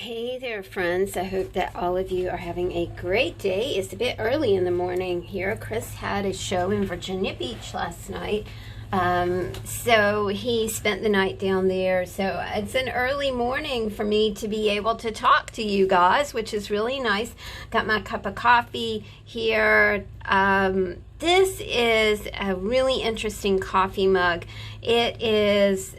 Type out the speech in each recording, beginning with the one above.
Hey there, friends. I hope that all of you are having a great day. It's a bit early in the morning here. Chris had a show in Virginia Beach last night. So he spent the night down there. So it's an early morning for me to be able to talk to you guys, which is really nice. Got my cup of coffee here. This is a really interesting coffee mug. It's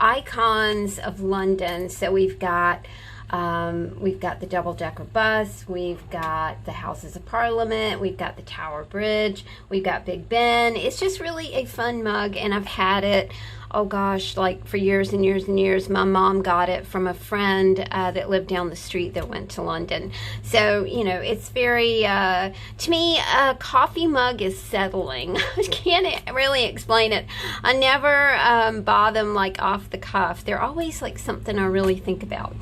icons of London. So we've got the double-decker bus, we've got the Houses of Parliament, we've got the Tower Bridge, we've got Big Ben. It's just really a fun mug, and I've had it, oh gosh, like for years and years and years. My mom got it from a friend that lived down the street that went to London. So, you know, it's very, to me, a coffee mug is settling. I can't really explain it. I never buy them like off the cuff. They're always like something I really think about.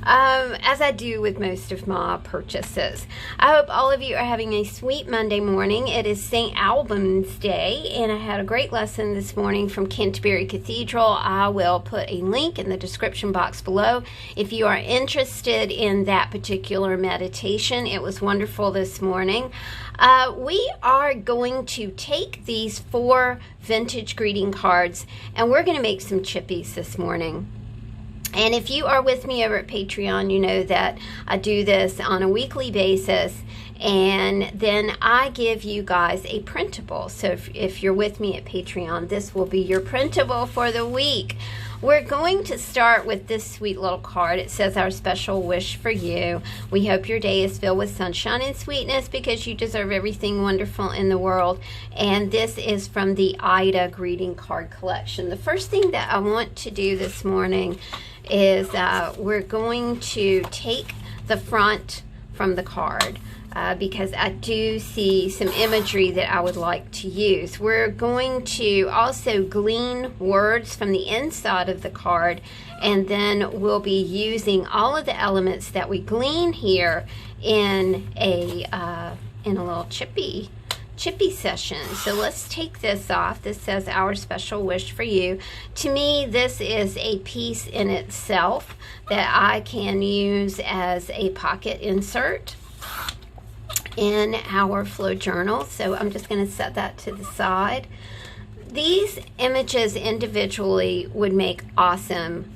As I do with most of my purchases. I hope all of you are having a sweet Monday morning. It is St. Albans Day, and I had a great lesson this morning from Canterbury Cathedral. I will put a link in the description box below if you are interested in that particular meditation. It was wonderful this morning. We are going to take these 4 vintage greeting cards, and we're going to make some chippies this morning. And if you are with me over at Patreon, you know that I do this on a weekly basis, and then I give you guys a printable. So if you're with me at Patreon, this will be your printable for the week. We're going to start with this sweet little card. It says, "Our special wish for you. We hope your day is filled with sunshine and sweetness because you deserve everything wonderful in the world." And this is from the Ida greeting card collection. The first thing that I want to do this morning is we're going to take the front from the card because I do see some imagery that I would like to use. We're going to also glean words from the inside of the card, and then we'll be using all of the elements that we glean here in a little chippy session. So let's take this off. This says, "Our special wish for you." To me, this is a piece in itself that I can use as a pocket insert in our flow journal. So I'm just going to set that to the side. These images individually would make awesome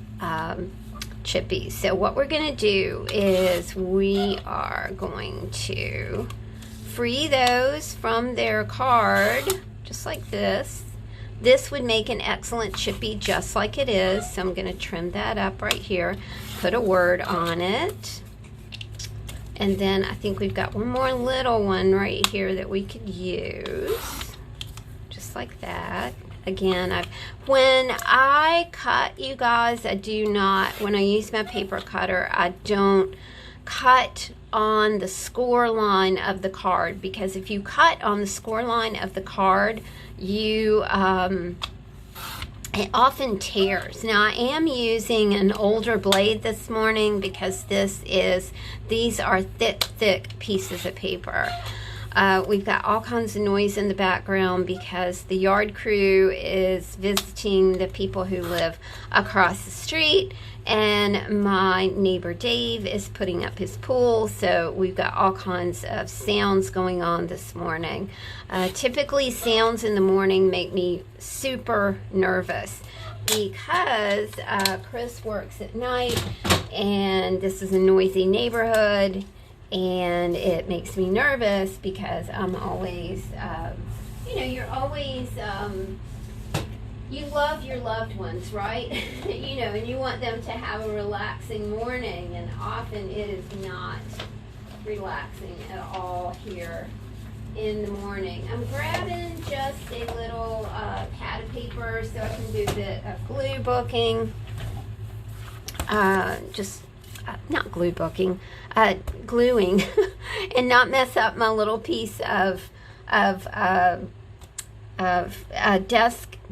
chippies. So what we're going to do is we are going to free those from their card, just like this. This would make an excellent chippy just like it is. So I'm going to trim that up right here, put a word on it. And then I think we've got one more little one right here that we could use, just like that. Again, when I cut, you guys, I do not, when I use my paper cutter, I don't cut on the score line of the card, because if you cut on the score line of the card, you it often tears. Now I am using an older blade this morning because these are thick pieces of paper. We've got all kinds of noise in the background because the yard crew is visiting the people who live across the street, and my neighbor Dave is putting up his pool, so we've got all kinds of sounds going on this morning. Typically sounds in the morning make me super nervous because Chris works at night, and this is a noisy neighborhood, and it makes me nervous because I'm always, you know, you're always, you love your loved ones, right? You know, and you want them to have a relaxing morning, and often it is not relaxing at all here in the morning. I'm grabbing just a little pad of paper so I can do a bit of glue booking. Not glue booking, gluing, and not mess up my little piece of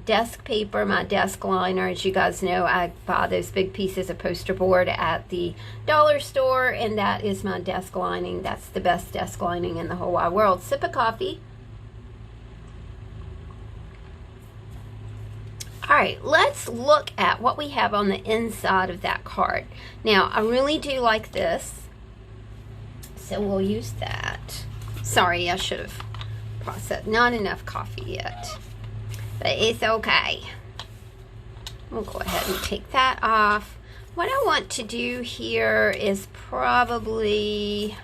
desk paper, my desk liner. As you guys know, I buy those big pieces of poster board at the dollar store, and that is my desk lining. That's the best desk lining in the whole wide world. Sip of coffee. All right, let's look at what we have on the inside of that card. Now, I really do like this, so we'll use that. Sorry, I should have processed. Not enough coffee yet, but it's okay. We'll go ahead and take that off. What I want to do here is probably,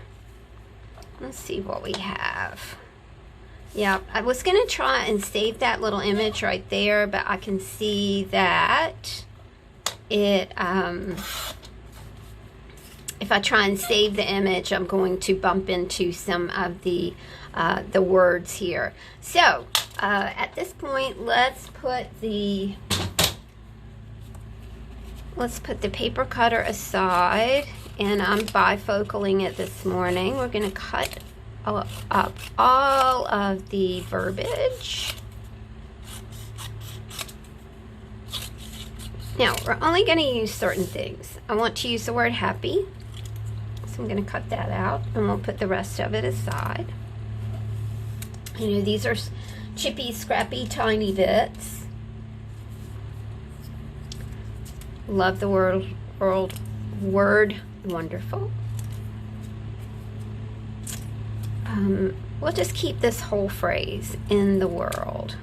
let's see what we have. Yeah, I was going to try and save that little image right there, but I can see that it, if I try and save the image, I'm going to bump into some of the words here. So, at this point, let's put the paper cutter aside, and I'm bifocaling it this morning. We're going to cut up all of the verbiage. Now, we're only going to use certain things. I want to use the word happy, so I'm going to cut that out, and we'll put the rest of it aside. You know, these are chippy, scrappy, tiny bits. Love the word wonderful. We'll just keep this whole phrase, in the world.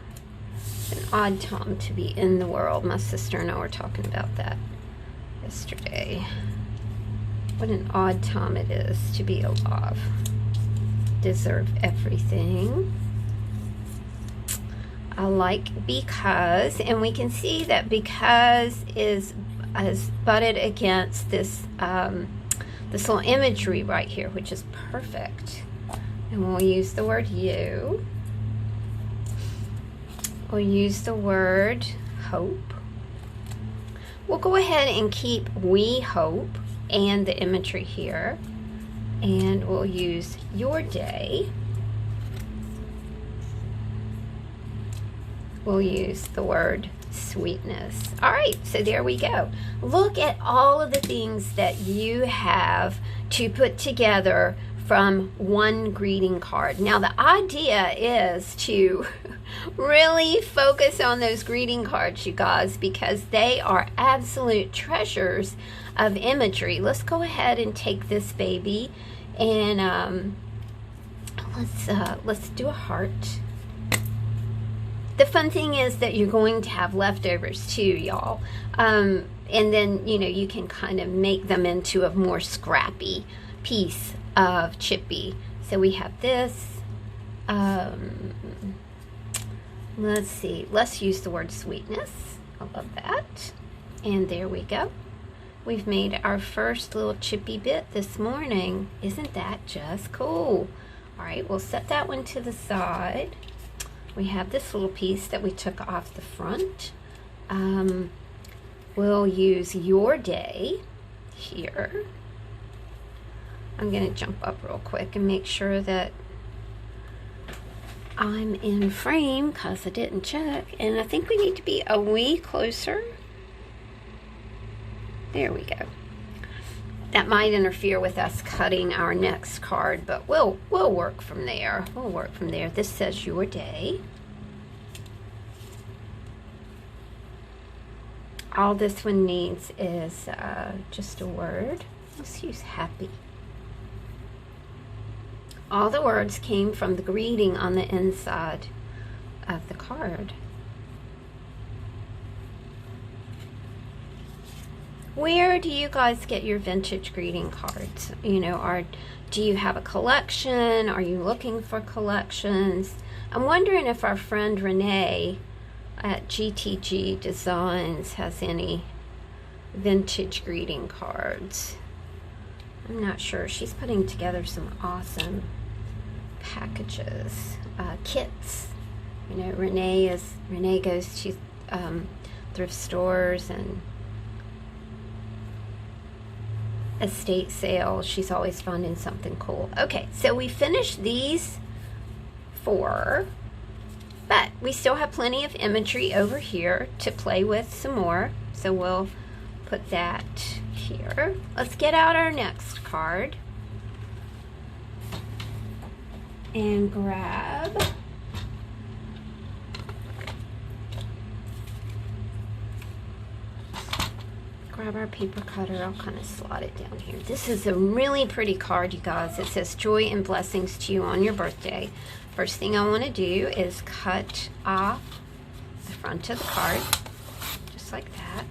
It's an odd time to be in the world. My sister and I were talking about that yesterday. What an odd time it is to be alive. Deserve everything. I like because, and we can see that because is butted against this this little imagery right here, which is perfect. And we'll use the word you. We'll use the word hope. We'll go ahead and keep we hope and the imagery here. And we'll use your day. We'll use the word sweetness. All right, so there we go. Look at all of the things that you have to put together from one greeting card. Now, the idea is to really focus on those greeting cards, you guys, because they are absolute treasures of imagery. Let's go ahead and take this baby and let's do a heart. The fun thing is that you're going to have leftovers too, y'all. And then, you know, you can kind of make them into a more scrappy piece of Chippy. So we have this. Let's see. Let's use the word sweetness. I love that. And there we go. We've made our first little Chippy bit this morning. Isn't that just cool? All right, we'll set that one to the side. We have this little piece that we took off the front. We'll use your day here. I'm going to jump up real quick and make sure that I'm in frame because I didn't check. And I think we need to be a wee closer. There we go. That might interfere with us cutting our next card, but we'll work from there. We'll work from there. This says your day. All this one needs is just a word. Let's use happy. All the words came from the greeting on the inside of the card. Where do you guys get your vintage greeting cards? You know, do you have a collection? Are you looking for collections? I'm wondering if our friend Renee at GTG Designs has any vintage greeting cards. I'm not sure. She's putting together some awesome packages, kits. You know, Renee goes to thrift stores and estate sales. She's always finding something cool. Okay, so we finished these 4, but we still have plenty of imagery over here to play with some more. So we'll put that here. Let's get out our next card and grab grab our paper cutter. I'll kind of slot it down here. This is a really pretty card, you guys. It says joy and blessings to you on your birthday. First thing I want to do is cut off the front of the card, just like that.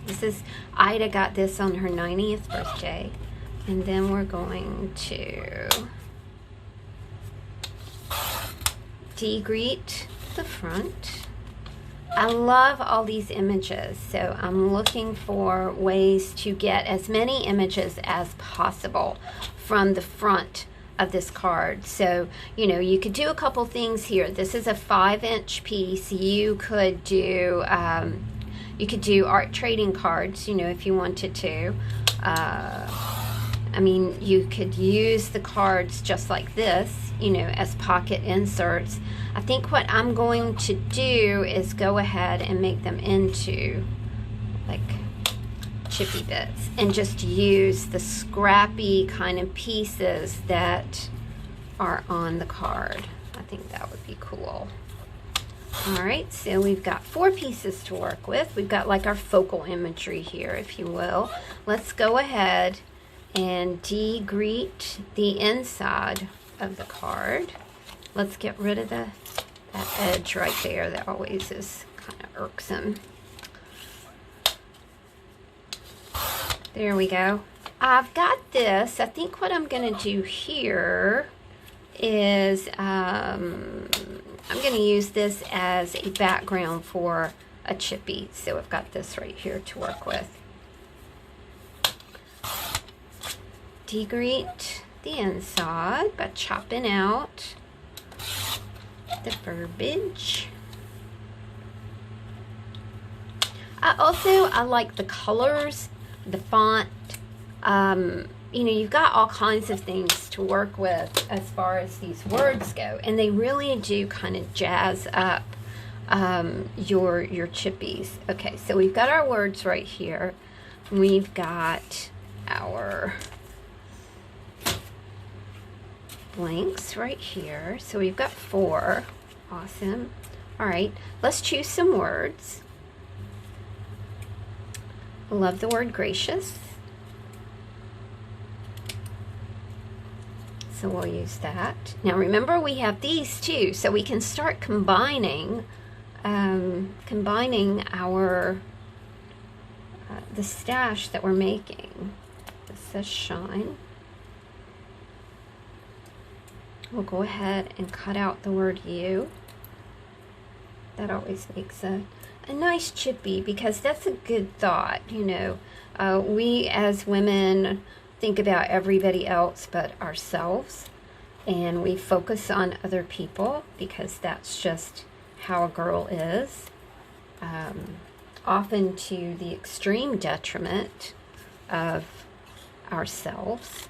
This is, Ida got this on her 90th birthday. And then we're going to degreet the front. I love all these images, so I'm looking for ways to get as many images as possible from the front of this card. So, you know, you could do a couple things here. This is a 5-inch piece. You could do art trading cards, you know, if you wanted to. I mean, you could use the cards just like this, you know, as pocket inserts. I think what I'm going to do is go ahead and make them into like chippy bits and just use the scrappy kind of pieces that are on the card. I think that would be cool. All right, so we've got 4 pieces to work with. We've got like our focal imagery here, if you will. Let's go ahead and degreet the inside of the card. Let's get rid of that edge right there that always is kind of irksome. There we go. I've got this. I think what I'm going to do here is I'm going to use this as a background for a chippy. So I've got this right here to work with. Degreet the inside by chopping out the verbiage. I like the colors, the font. You know, you've got all kinds of things to work with as far as these words go, and they really do kind of jazz up your chippies. Okay, so we've got our words right here. We've got our blanks right here. So we've got 4. Awesome. All right, let's choose some words. I love the word gracious. So we'll use that. Now remember, we have these too, so we can start combining our the stash that we're making. This says shine. We'll go ahead and cut out the word you. That always makes a nice chippy, because that's a good thought. You know, we as women think about everybody else but ourselves, and we focus on other people because that's just how a girl is, often to the extreme detriment of ourselves.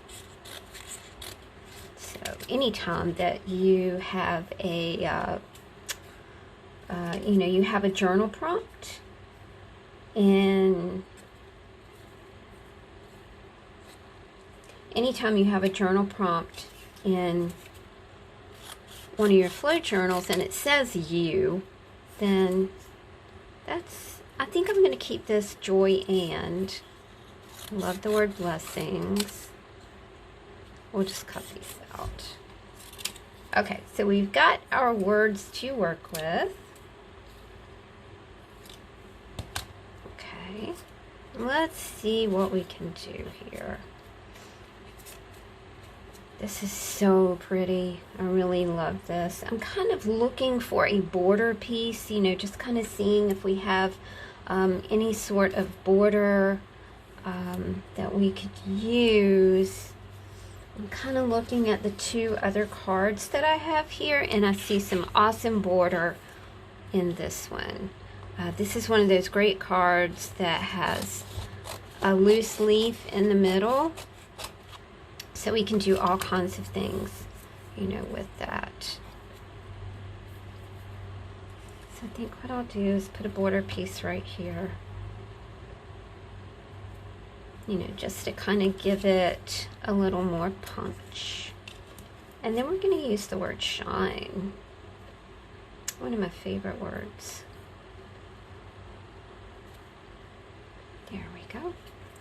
So anytime that you have a you know, you have a journal prompt, and anytime you have a journal prompt in one of your flow journals and it says you, then that's, I think I'm going to keep this joy and. I love the word blessings. We'll just cut these out. Okay, so we've got our words to work with. Okay, let's see what we can do here. This is so pretty. I really love this. I'm kind of looking for a border piece, you know, just kind of seeing if we have any sort of border that we could use. I'm kind of looking at the 2 other cards that I have here, and I see some awesome border in this one. This is one of those great cards that has a loose leaf in the middle, so we can do all kinds of things, you know, with that. So I think what I'll do is put a border piece right here, you know, just to kind of give it a little more punch. And then we're going to use the word shine, one of my favorite words. There we go.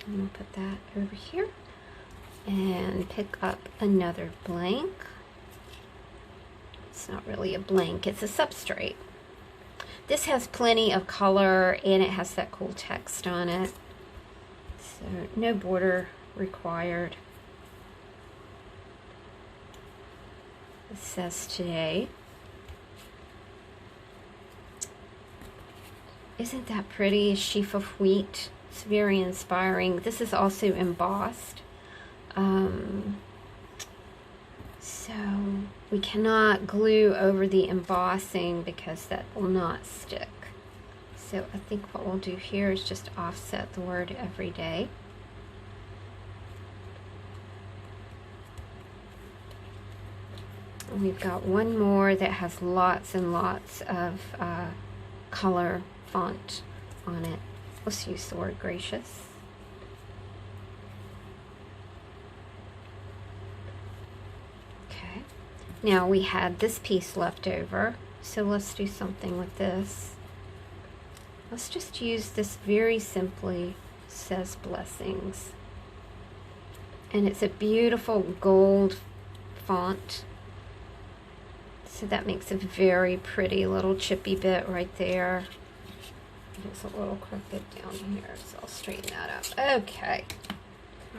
I'm going to put that over here and pick up another blank. It's not really a blank, it's a substrate. This has plenty of color and it has that cool text on it. So no border required. It says today. Isn't that pretty? A sheaf of wheat. It's very inspiring. This is also embossed. So we cannot glue over the embossing because that will not stick. So I think what we'll do here is just offset the word every day. And we've got one more that has lots and lots of color font on it. Let's use the word gracious. Okay. Now we had this piece left over, so let's do something with this. Let's just use this very simply, says blessings. And it's a beautiful gold font. So that makes a very pretty little chippy bit right there. It's a little crooked down here, so I'll straighten that up. Okay.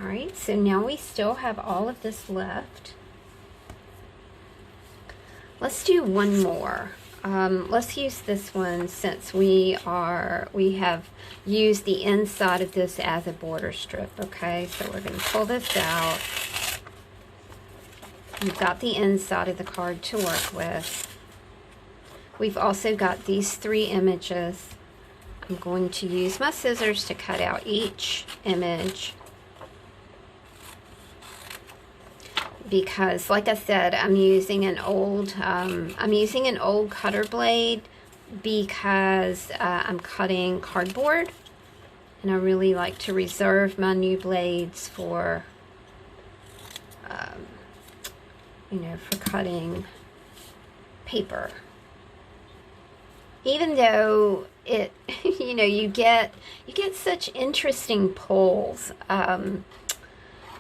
All right, so now we still have all of this left. Let's do one more. Let's use this one since we have used the inside of this as a border strip. Okay, so we're going to pull this out. We've got the inside of the card to work with. We've also got these 3 images. I'm going to use my scissors to cut out each image because, like I said, I'm using an old cutter blade because I'm cutting cardboard, and I really like to reserve my new blades for for cutting paper. Even though it, you get such interesting pulls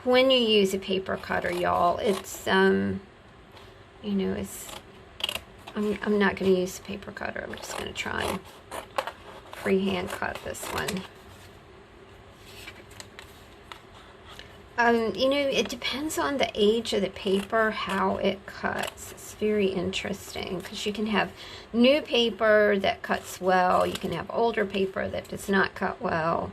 when you use a paper cutter, y'all. It's I'm not going to use the paper cutter. I'm just going to try and freehand cut this one. It depends on the age of the paper, how it cuts. It's very interesting because you can have new paper that cuts well. You can have older paper that does not cut well.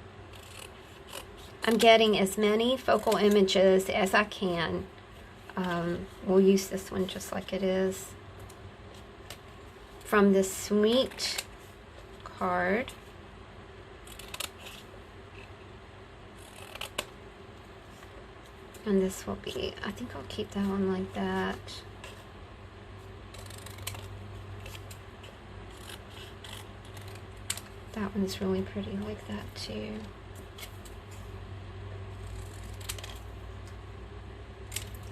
I'm getting as many focal images as I can. We'll use this one just like it is. From this sweet card. And this will be, I think I'll keep that one like that. That one's really pretty like that too.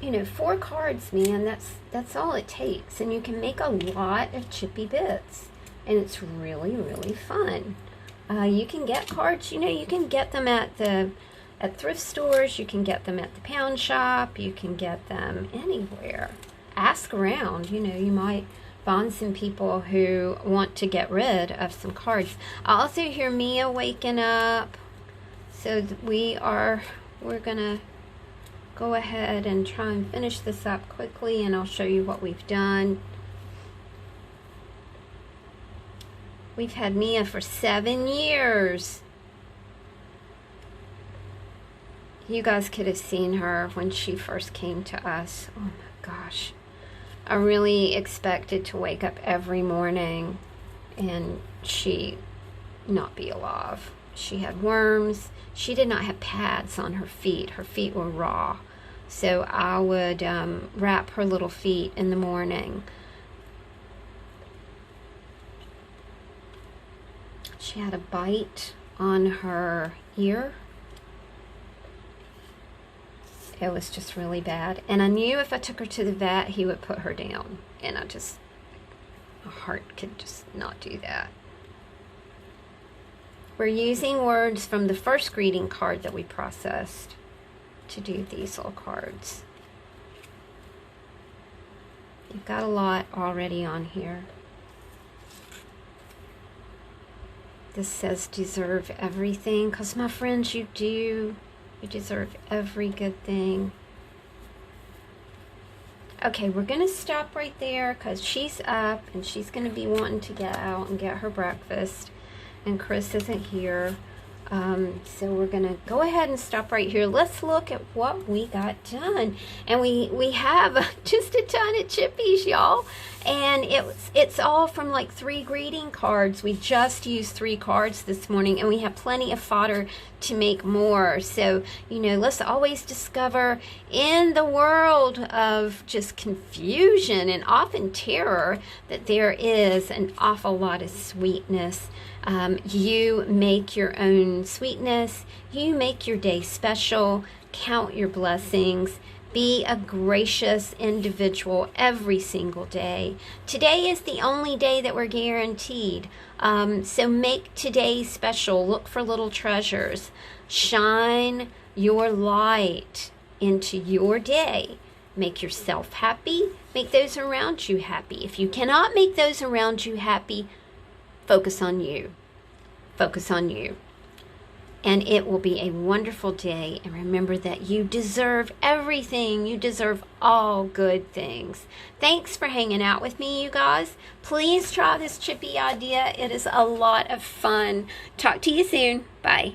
You know, 4 cards, man, that's all it takes. And you can make a lot of chippy bits. And it's really, really fun. You can get cards, you can get them at thrift stores, you can get them at the pound shop, you can get them anywhere. Ask around, you might find some people who want to get rid of some cards. I also hear Mia waking up, so we're gonna go ahead and try and finish this up quickly, and I'll show you what we've done. We've had Mia for 7 years. You guys could have seen her when she first came to us. Oh my gosh. I really expected to wake up every morning and she not be alive. She had worms. She did not have pads on her feet. Her feet were raw. So I would wrap her little feet in the morning. She had a bite on her ear. It was just really bad. And I knew if I took her to the vet, he would put her down. And my heart could just not do that. We're using words from the first greeting card that we processed to do these little cards. You've got a lot already on here. This says deserve everything, because my friends, you do. You deserve every good thing. Okay, we're going to stop right there because she's up and she's going to be wanting to get out and get her breakfast. And Chris isn't here. So we're going to go ahead and stop right here. Let's look at what we got done. And we have just a ton of chippies, y'all. And it's all from like 3 greeting cards. We just used 3 cards this morning, and we have plenty of fodder to make more. So, you know, let's always discover in the world of just confusion and often terror that there is an awful lot of sweetness. You make your own sweetness. You make your day special. Count your blessings. Be a gracious individual every single day. Today is the only day that we're guaranteed. So make today special. Look for little treasures. Shine your light into your day. Make yourself happy. Make those around you happy. If you cannot make those around you happy, focus on you. Focus on you. And it will be a wonderful day. And remember that you deserve everything. You deserve all good things. Thanks for hanging out with me, you guys. Please try this chippy idea. It is a lot of fun. Talk to you soon. Bye.